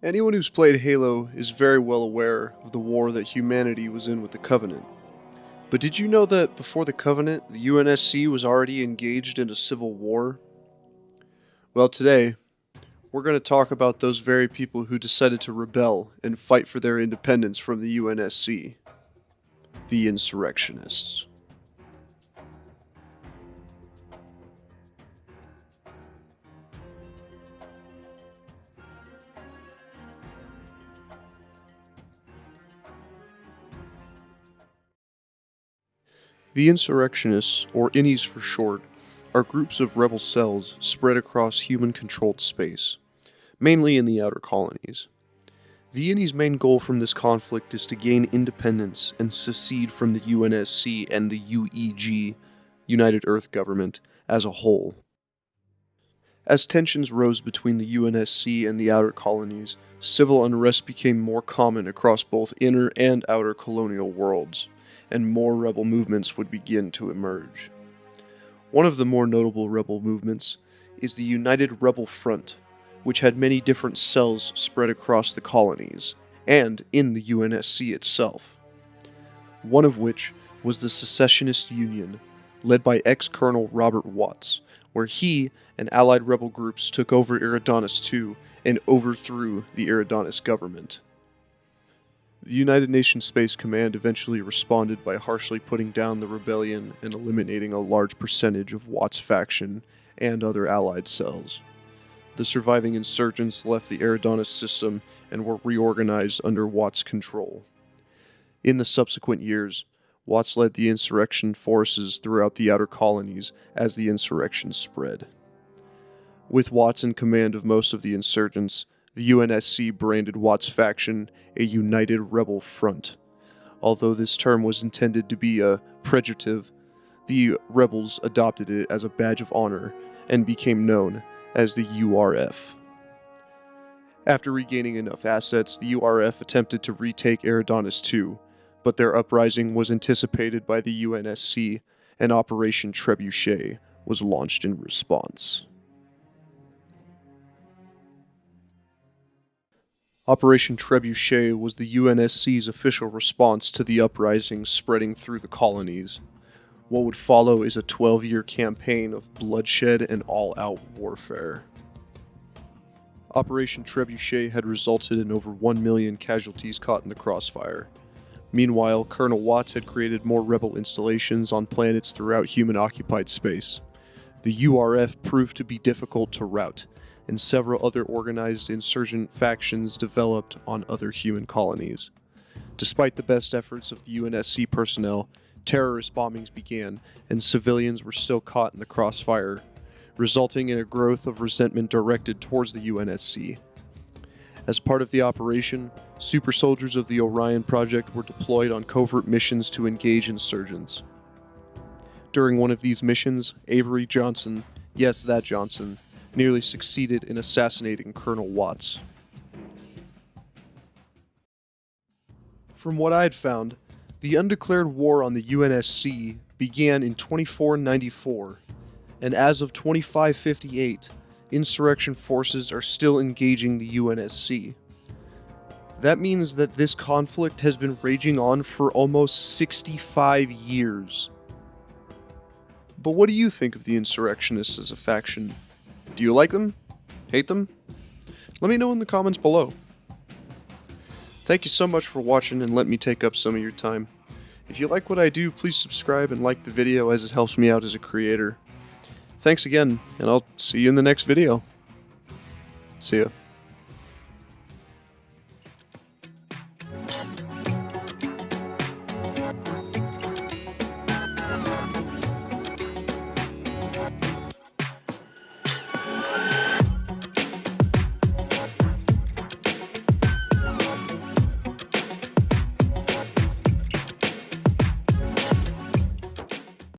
Anyone who's played Halo is very well aware of the war that humanity was in with the Covenant. But did you know that before the Covenant, the UNSC was already engaged in a civil war? Well, today, we're going to talk about those very people who decided to rebel and fight for their independence from the UNSC. The Insurrectionists. The Insurrectionists, or Innies for short, are groups of rebel cells spread across human-controlled space, mainly in the outer colonies. The Innies' main goal from this conflict is to gain independence and secede from the UNSC and the UEG, United Earth Government, as a whole. As tensions rose between the UNSC and the outer colonies, civil unrest became more common across both inner and outer colonial worlds, and more rebel movements would begin to emerge. One of the more notable rebel movements is the United Rebel Front, which had many different cells spread across the colonies, and in the UNSC itself. One of which was the Secessionist Union, led by ex-Colonel Robert Watts, where he and allied rebel groups took over Eridanos II and overthrew the Eridanos government. The United Nations Space Command eventually responded by harshly putting down the rebellion and eliminating a large percentage of Watts' faction and other allied cells. The surviving insurgents left the Eridanos system and were reorganized under Watts' control. In the subsequent years, Watts led the insurrection forces throughout the outer colonies as the insurrection spread. With Watts in command of most of the insurgents, the UNSC branded Watts' faction a United Rebel Front. Although this term was intended to be a pejorative, the rebels adopted it as a badge of honor and became known as the URF. After regaining enough assets, the URF attempted to retake Eridanos II, but their uprising was anticipated by the UNSC, and Operation Trebuchet was launched in response. Operation Trebuchet was the UNSC's official response to the uprising spreading through the colonies. What would follow is a 12-year campaign of bloodshed and all-out warfare. Operation Trebuchet had resulted in over 1 million casualties caught in the crossfire. Meanwhile, Colonel Watts had created more rebel installations on planets throughout human-occupied space. The URF proved to be difficult to rout, and several other organized insurgent factions developed on other human colonies. Despite the best efforts of the UNSC personnel, terrorist bombings began, and civilians were still caught in the crossfire, resulting in a growth of resentment directed towards the UNSC. As part of the operation, super soldiers of the Orion Project were deployed on covert missions to engage insurgents. During one of these missions, Avery Johnson, yes, that Johnson, nearly succeeded in assassinating Colonel Watts. From what I had found, the undeclared war on the UNSC began in 2494, and as of 2558, insurrection forces are still engaging the UNSC. That means that this conflict has been raging on for almost 65 years. But what do you think of the insurrectionists as a faction? Do you like them? Hate them? Let me know in the comments below. Thank you so much for watching and let me take up some of your time. If you like what I do, please subscribe and like the video as it helps me out as a creator. Thanks again, and I'll see you in the next video. See ya.